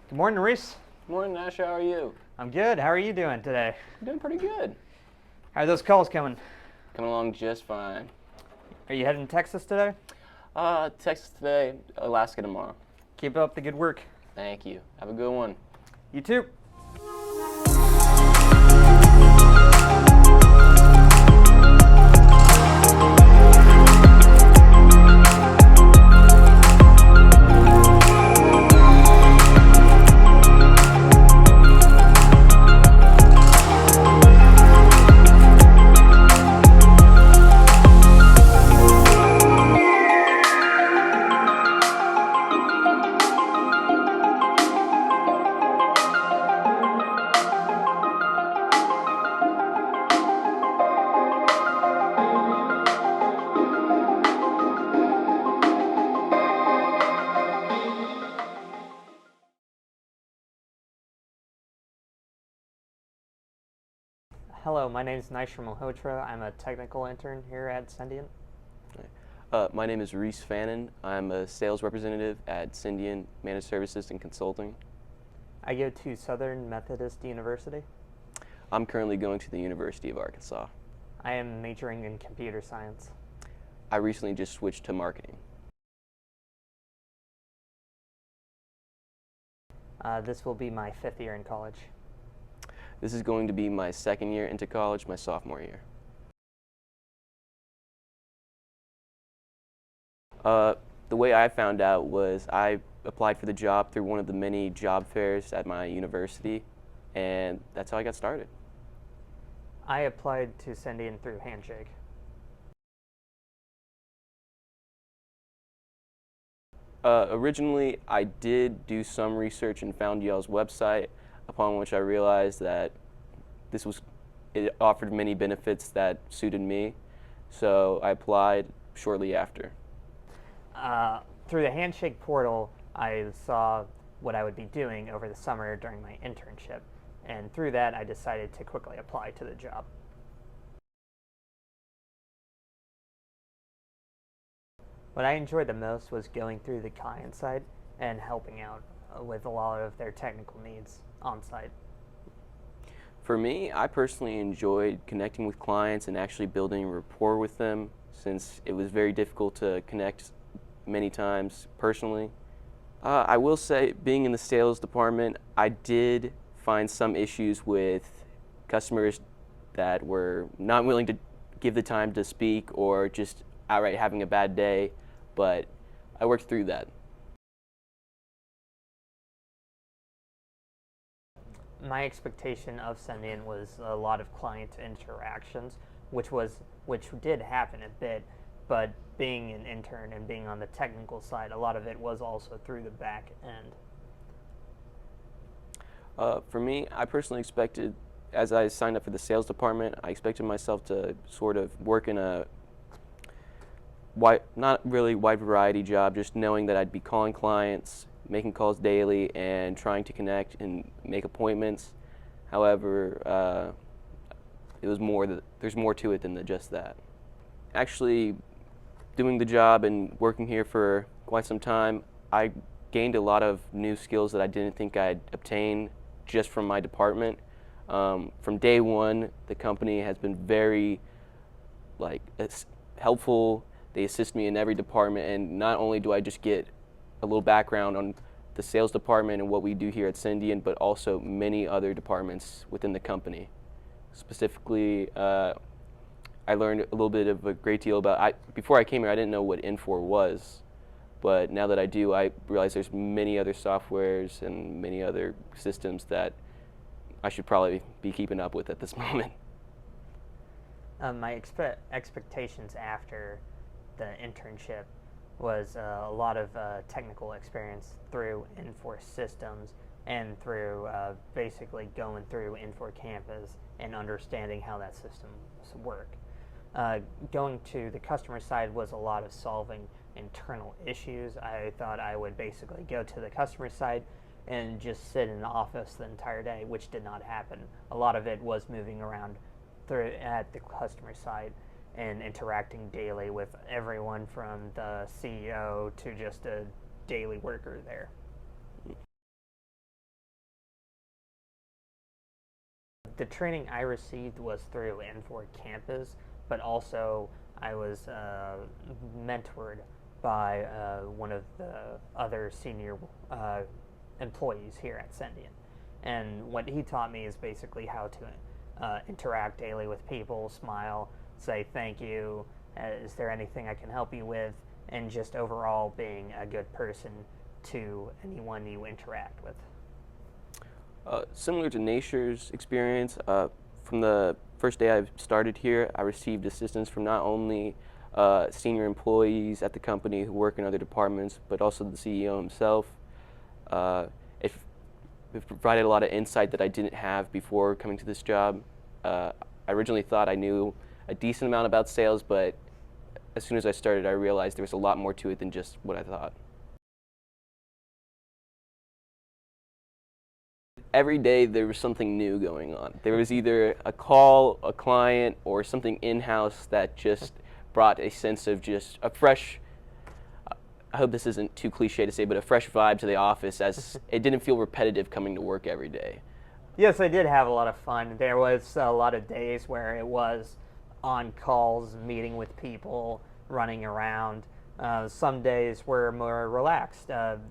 Good morning, Reese. Morning, Nash. How are you? I'm good. How are you doing today? I'm doing pretty good. How are those calls coming? Coming along just fine. Are you heading to Texas today? Texas today, Alaska tomorrow. Keep up the good work. Thank you. Have a good one. You too. Hello, my name is Naishra Malhotra. I'm a technical intern here at Cendien. My name is Reese Fannin. I'm a sales representative at Cendien Managed Services and Consulting. I go to Southern Methodist University. I'm currently going to the University of Arkansas. I am majoring in computer science. I recently just switched to marketing. This will be my 5th year in college. This is going to be my second year into college, my sophomore year. The way I found out was I applied for the job through one of the many job fairs at my university, and that's how I got started. I applied to Cendien through Handshake. Originally, I did do some research and found y'all's website, upon which I realized that it offered many benefits that suited me, so I applied shortly after. Through the Handshake portal, I saw what I would be doing over the summer during my internship, and through that I decided to quickly apply to the job. What I enjoyed the most was going through the client side and helping out with a lot of their technical needs on site. For me, I personally enjoyed connecting with clients and actually building rapport with them, since it was very difficult to connect many times personally. I will say, being in the sales department, I did find some issues with customers that were not willing to give the time to speak or just outright having a bad day, but I worked through that. My expectation of Cendien was a lot of client interactions, which did happen a bit, but being an intern and being on the technical side, a lot of it was also through the back end. For me, I personally expected, as I signed up for the sales department, I expected myself to sort of work in a not really wide variety job, just knowing that I'd be calling clients, making calls daily, and trying to connect and make appointments. However, there's more to it than just that. Actually, doing the job and working here for quite some time, I gained a lot of new skills that I didn't think I'd obtain just from my department. From day one, the company has been very helpful. They assist me in every department, and not only do I just get a little background on the sales department and what we do here at Cendien, but also many other departments within the company. Specifically, I learned a great deal about, before I came here, I didn't know what Infor was, but now that I do, I realize there's many other softwares and many other systems that I should probably be keeping up with at this moment. My expectations after the internship was a lot of technical experience through Infor systems and through basically going through Infor campus and understanding how that systems work. Going to the customer side was a lot of solving internal issues. I thought I would basically go to the customer side and just sit in the office the entire day, which did not happen. A lot of it was moving around at the customer side and interacting daily with everyone from the CEO to just a daily worker there. the training I received was through N4 campus, but also I was mentored by one of the other senior employees here at Cendien. And what he taught me is basically how to interact daily with people, smile, say thank you, is there anything I can help you with, and just overall being a good person to anyone you interact with. Similar to Nasher's experience, from the first day I started here, I received assistance from not only senior employees at the company who work in other departments, but also the CEO himself. It provided a lot of insight that I didn't have before coming to this job. I originally thought I knew a decent amount about sales, but as soon as I started, I realized there was a lot more to it than just what I thought. Every day there was something new going on. There was either a call, a client, or something in-house that just brought a sense of just a fresh, I hope this isn't too cliche to say, but a fresh vibe to the office, as it didn't feel repetitive coming to work every day. Yes, I did have a lot of fun. There was a lot of days where it was on calls, meeting with people, running around. Some days were more relaxed.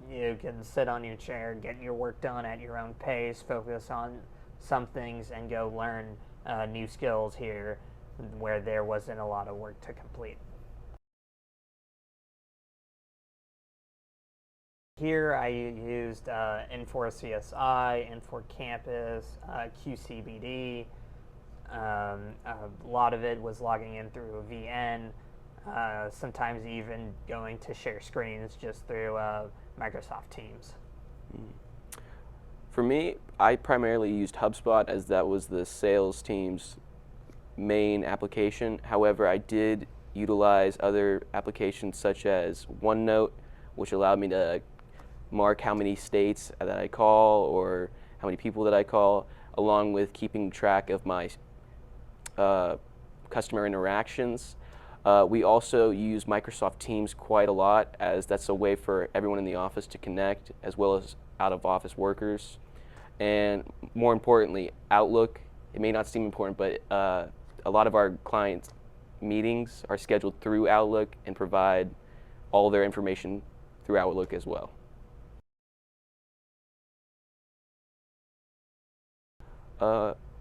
You can sit on your chair, get your work done at your own pace, focus on some things, and go learn new skills here where there wasn't a lot of work to complete. Here I used N4 CSI, N4 Campus, QCBD. A lot of it was logging in through a VN, sometimes even going to share screens just through Microsoft Teams. For me, I primarily used HubSpot, as that was the sales team's main application. However, I did utilize other applications such as OneNote, which allowed me to mark how many states that I call or how many people that I call, along with keeping track of my customer interactions. We also use Microsoft Teams quite a lot, as that's a way for everyone in the office to connect, as well as out-of-office workers. And more importantly, Outlook. It may not seem important, but a lot of our clients' meetings are scheduled through Outlook and provide all their information through Outlook as well.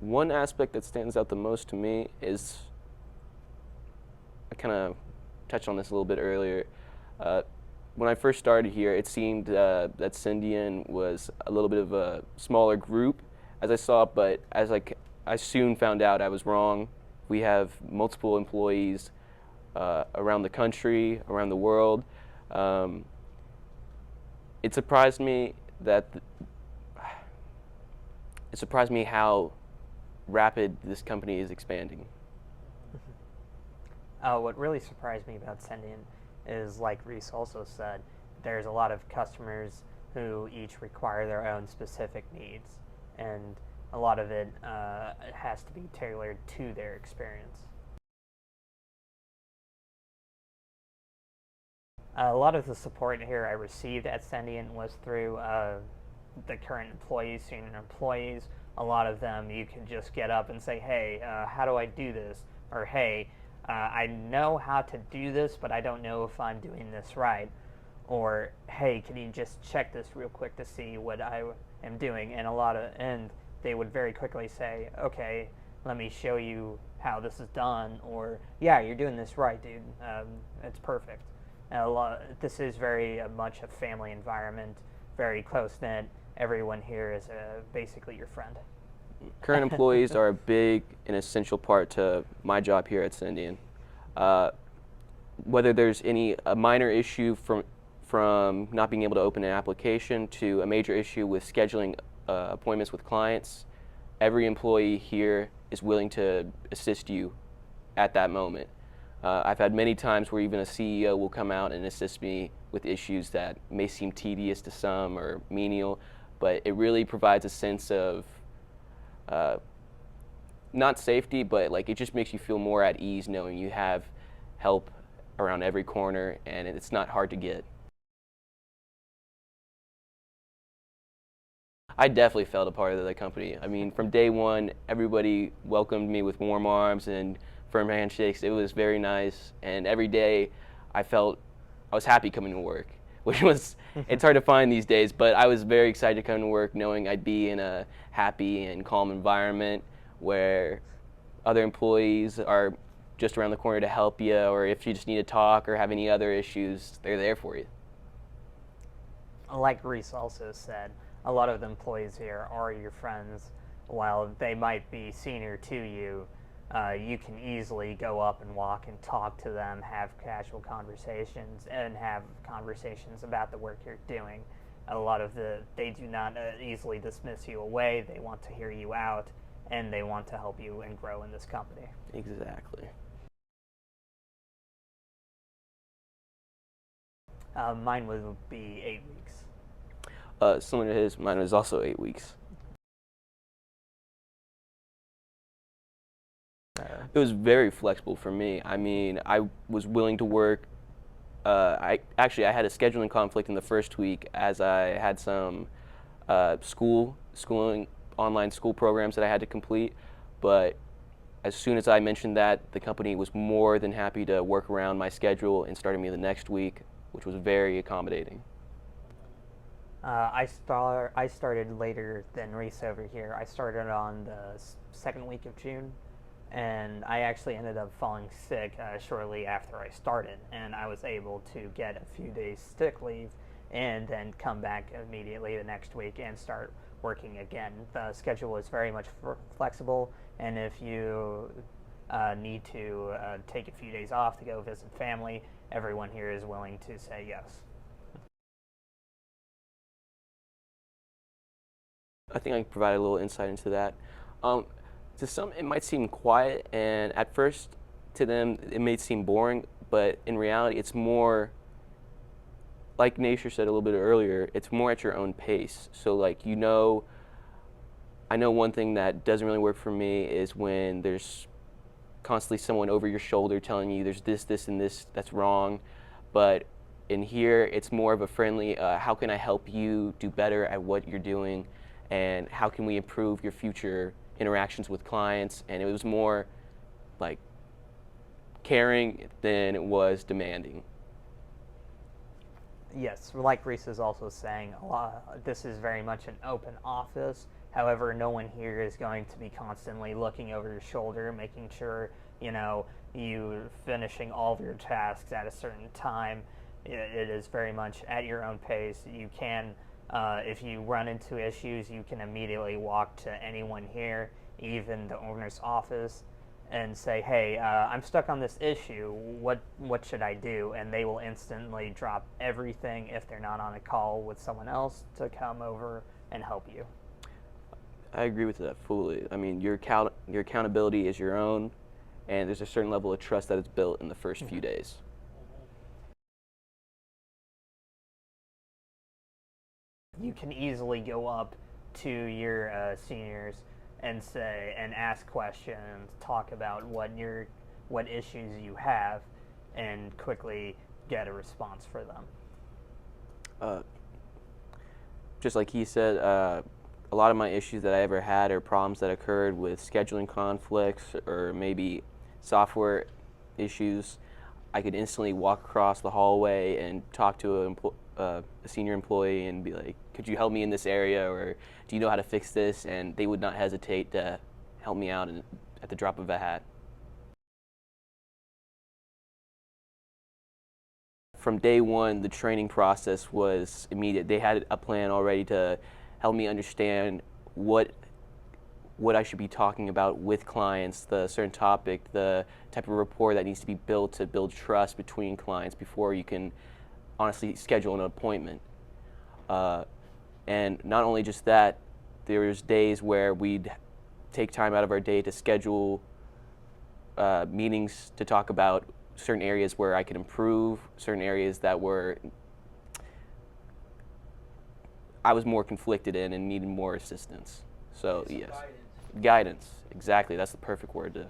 One aspect that stands out the most to me is, I kind of touched on this a little bit earlier. When I first started here, it seemed that Cendien was a little bit of a smaller group, as I saw, but as I soon found out I was wrong. We have multiple employees around the country, around the world. It surprised me how rapid this company is expanding. What really surprised me about Cendien is, like Reese also said, there's a lot of customers who each require their own specific needs, and a lot of it has to be tailored to their experience. A lot of the support here I received at Cendien was through the current employees, senior employees. A lot of them you can just get up and say, hey, how do I do this? Or hey, I know how to do this, but I don't know if I'm doing this right. Or hey, can you just check this real quick to see what I am doing? And they would very quickly say, okay, let me show you how this is done. Or yeah, you're doing this right, dude. It's perfect. This is very much a family environment, very close knit. Everyone here is basically your friend. Current employees are a big and essential part to my job here at Cendien. Whether there's a minor issue from not being able to open an application to a major issue with scheduling appointments with clients, every employee here is willing to assist you at that moment. I've had many times where even a CEO will come out and assist me with issues that may seem tedious to some or menial, but it really provides a sense of not safety, but like it just makes you feel more at ease knowing you have help around every corner and it's not hard to get. I definitely felt a part of the company. I mean, from day one, everybody welcomed me with warm arms and firm handshakes. It was very nice, and every day I felt I was happy coming to work, which was, it's hard to find these days, but I was very excited to come to work knowing I'd be in a happy and calm environment where other employees are just around the corner to help you, or if you just need to talk or have any other issues, they're there for you. Like Reese also said, a lot of the employees here are your friends. While they might be senior to you, you can easily go up and walk and talk to them, have casual conversations, and have conversations about the work you're doing. They do not easily dismiss you away. They want to hear you out, and they want to help you and grow in this company. Exactly. Mine would be 8 weeks. Similar to his, mine was also 8 weeks. It was very flexible for me. I mean, I was willing to work. I had a scheduling conflict in the first week as I had some schooling online school programs that I had to complete. But as soon as I mentioned that, the company was more than happy to work around my schedule and started me the next week, which was very accommodating. I started later than Reese over here. I started on the second week of June, and I actually ended up falling sick shortly after I started, and I was able to get a few days sick leave and then come back immediately the next week and start working again. The schedule is very much flexible, and if you need to take a few days off to go visit family, everyone here is willing to say yes. I think I can provide a little insight into that. To some, it might seem quiet, and at first, to them, it may seem boring, but in reality, it's more, like Nasher said a little bit earlier, it's more at your own pace. So, like, I know one thing that doesn't really work for me is when there's constantly someone over your shoulder telling you there's this, and this that's wrong. But in here, it's more of a friendly, how can I help you do better at what you're doing, and how can we improve your future interactions with clients? And it was more like caring than it was demanding. Yes, like Reese is also saying, this is very much an open office. However, no one here is going to be constantly looking over your shoulder, making sure you finishing all of your tasks at a certain time. It is very much at your own pace. You can, if you run into issues, you can immediately walk to anyone here, even the owner's office, and say, hey, I'm stuck on this issue. What should I do? And they will instantly drop everything if they're not on a call with someone else to come over and help you. I agree with that fully. I mean, your accountability is your own, and there's a certain level of trust that is built in the first few days. You can easily go up to your seniors and ask questions, talk about what issues you have, and quickly get a response for them. Just like he said, a lot of my issues that I ever had are problems that occurred with scheduling conflicts or maybe software issues. I could instantly walk across the hallway and talk to a senior employee and be like, could you help me in this area, or do you know how to fix this? And they would not hesitate to help me out at the drop of a hat. From day one, the training process was immediate. They had a plan already to help me understand what I should be talking about with clients, the certain topic, the type of rapport that needs to be built to build trust between clients before you can honestly schedule an appointment. And not only just that, there was days where we'd take time out of our day to schedule meetings to talk about certain areas where I could improve, certain areas that I was more conflicted in and needed more assistance. So yes, guidance, exactly. That's the perfect word to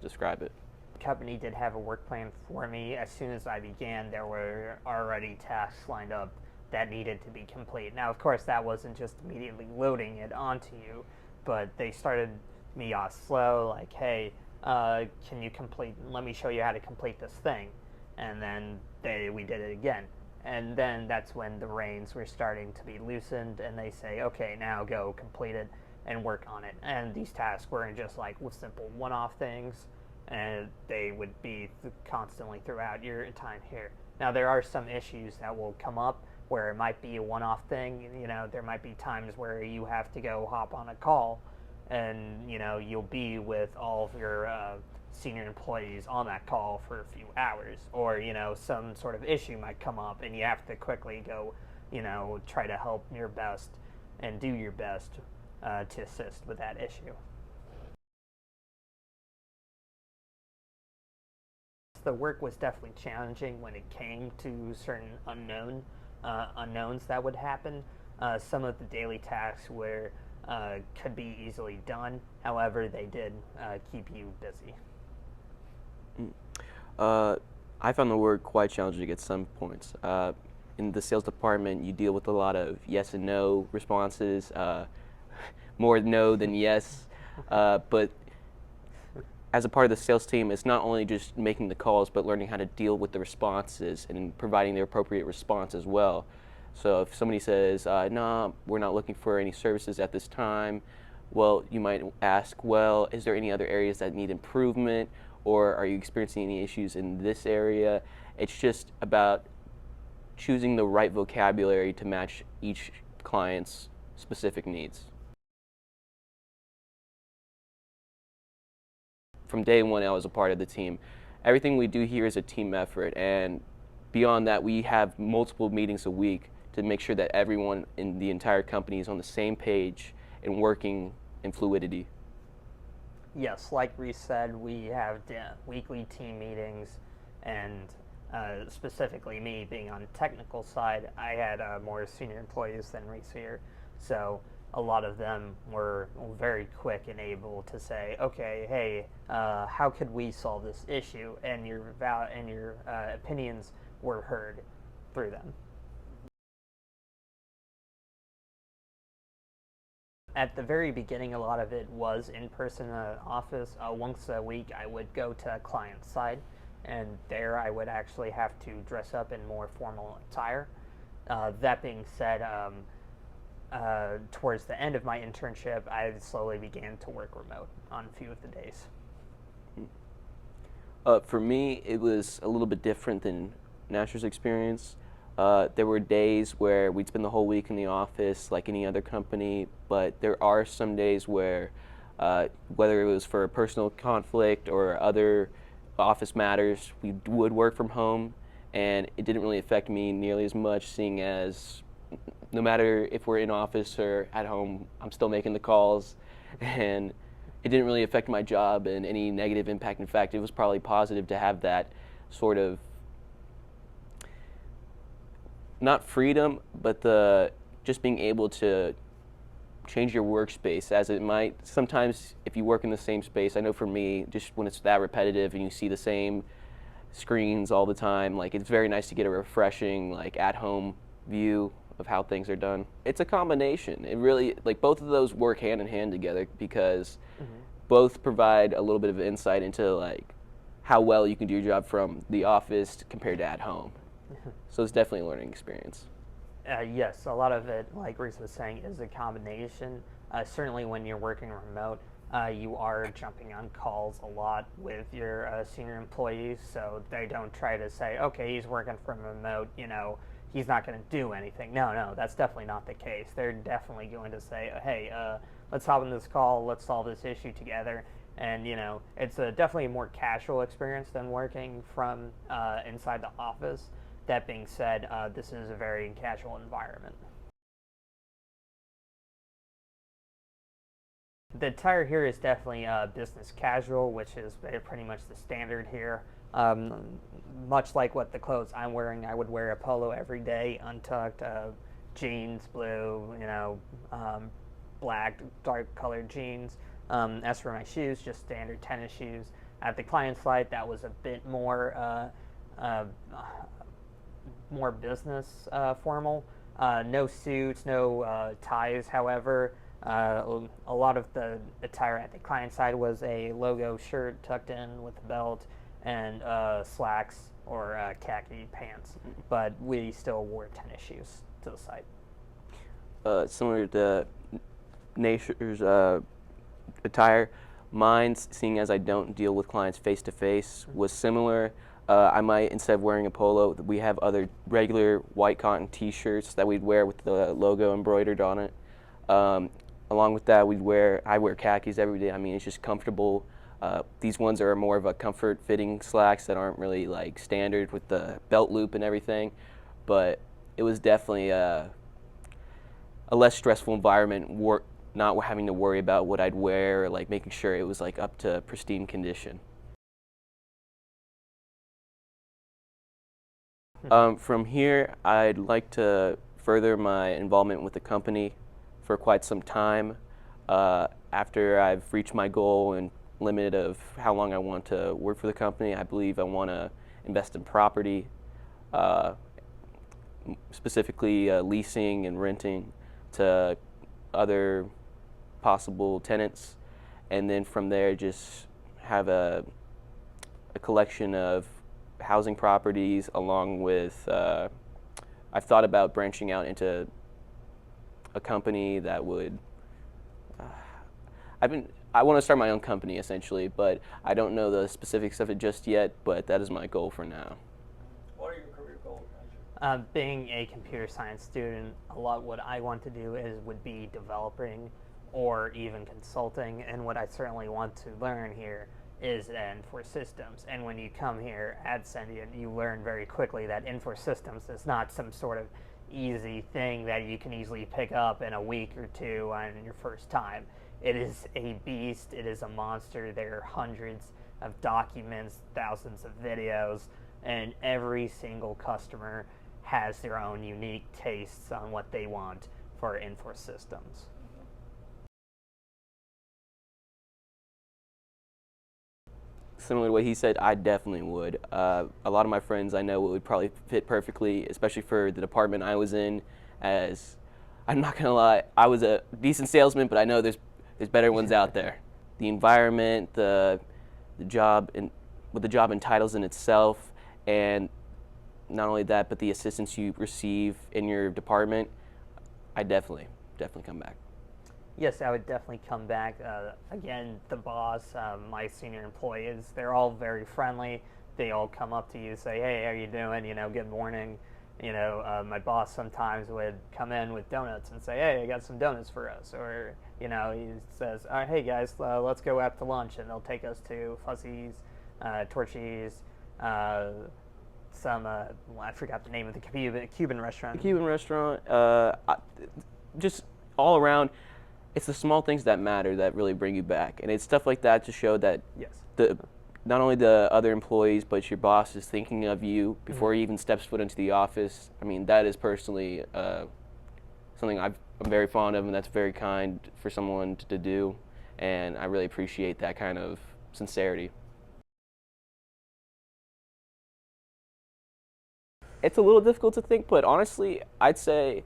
describe it. The company did have a work plan for me. As soon as I began, there were already tasks lined up that needed to be complete. Now, of course, that wasn't just immediately loading it onto you, but they started me off slow, like, hey, can you complete, let me show you how to complete this thing. And then we did it again. And then that's when the reins were starting to be loosened, and they say, okay, now go complete it and work on it. And these tasks weren't just like simple one-off things, and they would be constantly throughout your time here. Now, there are some issues that will come up where it might be a one-off thing. There might be times where you have to go hop on a call, and you'll be with all of your senior employees on that call for a few hours, or some sort of issue might come up, and you have to quickly go, try to help your best and do your best to assist with that issue. The work was definitely challenging when it came to certain unknowns that would happen. Some of the daily tasks could be easily done. However, they did keep you busy. I found the work quite challenging at some points. In the sales department, you deal with a lot of yes and no responses, more no than yes. But as a part of the sales team, it's not only just making the calls, but learning how to deal with the responses and providing the appropriate response as well. So if somebody says, no, we're not looking for any services at this time, well, you might ask, well, is there any other areas that need improvement, or are you experiencing any issues in this area? It's just about choosing the right vocabulary to match each client's specific needs. From day one, I was a part of the team. Everything we do here is a team effort, and beyond that, we have multiple meetings a week to make sure that everyone in the entire company is on the same page and working in fluidity. Yes, like Reese said, we have weekly team meetings, and specifically me being on the technical side, I had more senior employees than Reese here, so a lot of them were very quick and able to say, okay, hey, how could we solve this issue? And your opinions were heard through them. At the very beginning, a lot of it was in person in the office. Once a week, I would go to client side, and there I would actually have to dress up in more formal attire. That being said, towards the end of my internship, I slowly began to work remote on a few of the days. For me, it was a little bit different than Nasher's experience. There were days where we'd spend the whole week in the office like any other company, but there are some days where, whether it was for a personal conflict or other office matters, we would work from home, and it didn't really affect me nearly as much, seeing as no matter if we're in office or at home, I'm still making the calls, and it didn't really affect my job and any negative impact. In fact, it was probably positive to have that sort of, not freedom, but just being able to change your workspace, as it might sometimes, if you work in the same space. I know for me, just when it's that repetitive and you see the same screens all the time, like, it's very nice to get a refreshing, like, at-home view of how things are done. It's a combination. It really, like, both of those work hand in hand together, because both provide a little bit of insight into, like, how well you can do your job from the office compared to at home. So it's definitely a learning experience. Yes, a lot of it, like Reese was saying, is a combination. Certainly when you're working remote, you are jumping on calls a lot with your senior employees, so they don't try to say, okay, he's working from remote, he's not going to do anything. No, that's definitely not the case. They're definitely going to say, hey, let's hop on this call, let's solve this issue together. And, it's definitely a more casual experience than working from inside the office. That being said, this is a very casual environment. The attire here is definitely business casual, which is pretty much the standard here. Much like what the clothes I'm wearing, I would wear a polo every day, untucked, jeans, blue, black, dark colored jeans. As for my shoes, just standard tennis shoes. At the client side, that was a bit more business formal. No suits, no ties. However, a lot of the attire at the client side was a logo shirt tucked in with a belt and slacks or khaki pants. But we still wore tennis shoes to the site. Similar to Nature's attire, mine, seeing as I don't deal with clients face to face, was similar. I might, instead of wearing a polo, we have other regular white cotton T-shirts that we'd wear with the logo embroidered on it. Along with that, I wear khakis every day. I mean, it's just comfortable. These ones are more of a comfort fitting slacks that aren't really like standard with the belt loop and everything, but it was definitely a less stressful environment, not having to worry about what I'd wear, or like making sure it was like up to pristine condition. From here, I'd like to further my involvement with the company for quite some time. After I've reached my goal and limit of how long I want to work for the company, I believe I want to invest in property, uh, specifically leasing and renting to other possible tenants, and then from there just have a collection of housing properties along with I've thought about branching out into a company that would uh, I want to start my own company essentially, but I don't know the specifics of it just yet, but that is my goal for now. What are your career goals, Being a computer science student, a lot what I want to do would be developing or even consulting. And what I certainly want to learn here is Infor Systems. And when you come here at Cendien, you learn very quickly that Infor Systems is not some sort of easy thing that you can easily pick up in a week or two on your first time. It is a beast. It is a monster. There are hundreds of documents, thousands of videos, and every single customer has their own unique tastes on what they want for Infor Systems. Similar to what he said, I definitely would. A lot of my friends I know would probably fit perfectly, especially for the department I was in. As I'm not gonna lie, I was a decent salesman, but I know there's better ones out there. The environment, the job, and what the job entitles in itself, and not only that, but the assistance you receive in your department, I definitely come back. Yes, I would definitely come back. Again, the boss, my senior employees, they're all very friendly. They all come up to you, say, "Hey, how are you doing? You know, good morning." You know, my boss sometimes would come in with donuts and say, "Hey, I got some donuts for us," or you know, he says, "All right, hey guys, let's go out to lunch," and they'll take us to Fuzzy's, Torchy's, some well, I forgot the name of the Cuban restaurant. The Cuban restaurant, just all around. It's the small things that matter that really bring you back, and it's stuff like that to show that Yes. not only the other employees but your boss is thinking of you before he even steps foot into the office. I mean, that is personally something I'm very fond of, and that's very kind for someone to do, and I really appreciate that kind of sincerity. It's a little difficult to think, but honestly, I'd say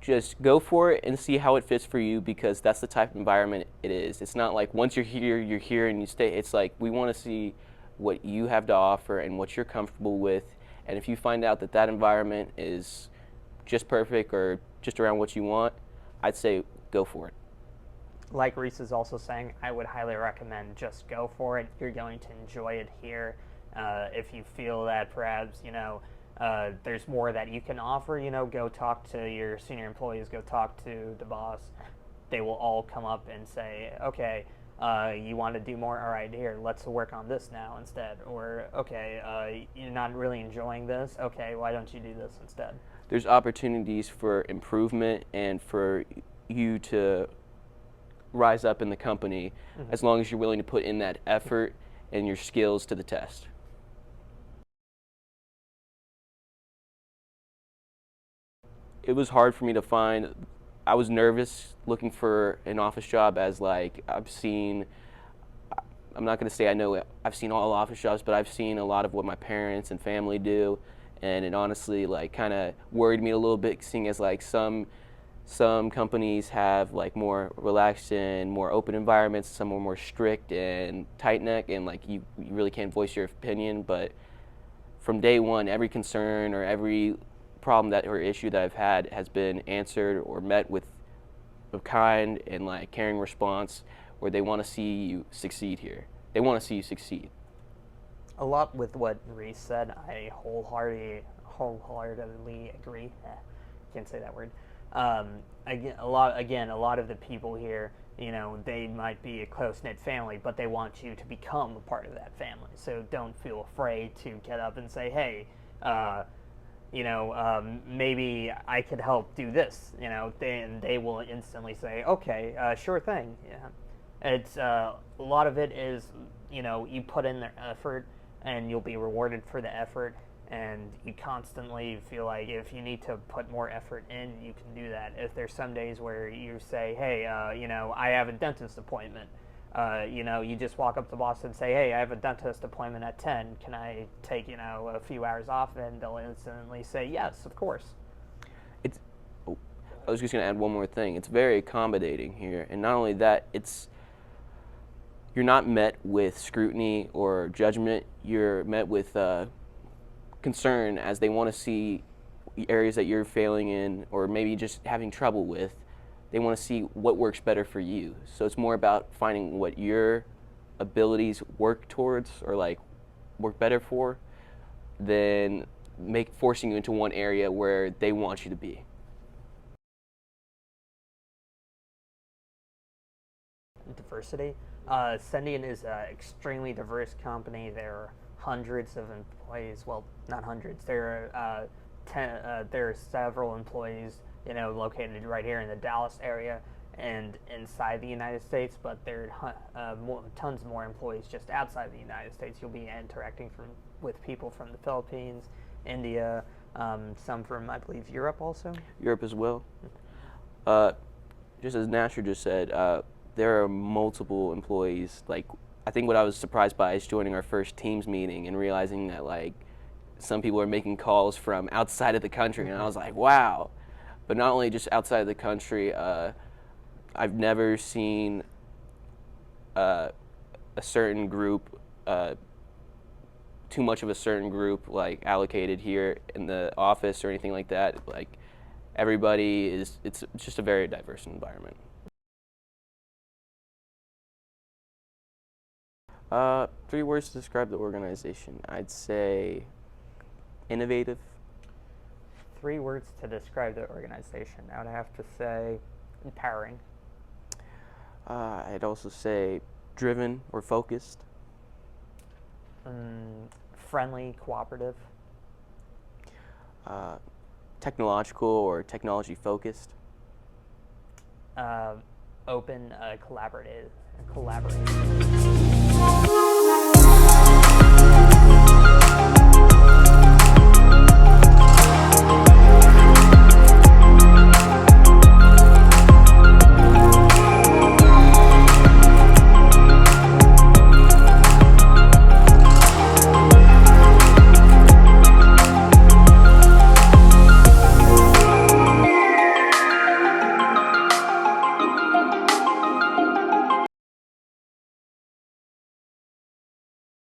just go for it and see how it fits for you, because that's the type of environment it is. It's not like once you're here and you stay. It's like we want to see what you have to offer and what you're comfortable with. And if you find out that that environment is just perfect or just around what you want, I'd say go for it. Like Reese is also saying, I would highly recommend just go for it. You're going to enjoy it here. If you feel that perhaps, you know, there's more that you can offer, you know, go talk to your senior employees, go talk to the boss. They will all come up and say, okay, you want to do more? All right, here, let's work on this now instead. Or, okay, you're not really enjoying this? Okay, why don't you do this instead? There's opportunities for improvement and for you to rise up in the company as long as you're willing to put in that effort and your skills to the test. It was hard for me to find. I was nervous looking for an office job, as like I'm not going to say I know I've seen all office jobs, but I've seen a lot of what my parents and family do, and it honestly like kind of worried me a little bit, seeing as like some companies have like more relaxed and more open environments, some are more strict and tight neck, and like you really can't voice your opinion. But from day one, every concern or every problem that or issue that I've had has been answered or met with a kind and like caring response, where they want to see you succeed here. They want to see you succeed. A lot with what Reese said. I wholeheartedly agree. Can't say that word. A lot of the people here, they might be a close-knit family, but they want you to become a part of that family. So don't feel afraid to get up and say, hey, maybe I could help do this. They will instantly say, okay, sure thing. Yeah, it's a lot of it is, you put in the effort, and you'll be rewarded for the effort. And you constantly feel like if you need to put more effort in, you can do that. If there's some days where you say, hey, I have a dentist appointment, you just walk up to the boss and say, hey, I have a dentist appointment at 10. Can I take, a few hours off? And they'll instantly say, yes, of course. I was just going to add one more thing. It's very accommodating here. And not only that, you're not met with scrutiny or judgment. You're met with concern, as they want to see areas that you're failing in or maybe just having trouble with. They want to see what works better for you. So it's more about finding what your abilities work towards or like work better for than forcing you into one area where they want you to be. Diversity. Cendien is an extremely diverse company. There are hundreds of employees. Well, not hundreds. There are several employees, located right here in the Dallas area and inside the United States. But there are tons more employees just outside the United States. You'll be interacting with people from the Philippines, India, some from, I believe, Europe also. Europe as well. Just as Nasher just said, there are multiple employees. Like, I think what I was surprised by is joining our first Teams meeting and realizing that like some people are making calls from outside of the country, and I was like, wow. But not only just outside of the country, I've never seen a certain group, too much of a certain group like allocated here in the office or anything like that. Like, everybody it's just a very diverse environment. 3 words to describe the organization. I'd say innovative. 3 words to describe the organization. I would have to say empowering. I'd also say driven or focused. Friendly, cooperative. Technological or technology focused. Open, collaborative.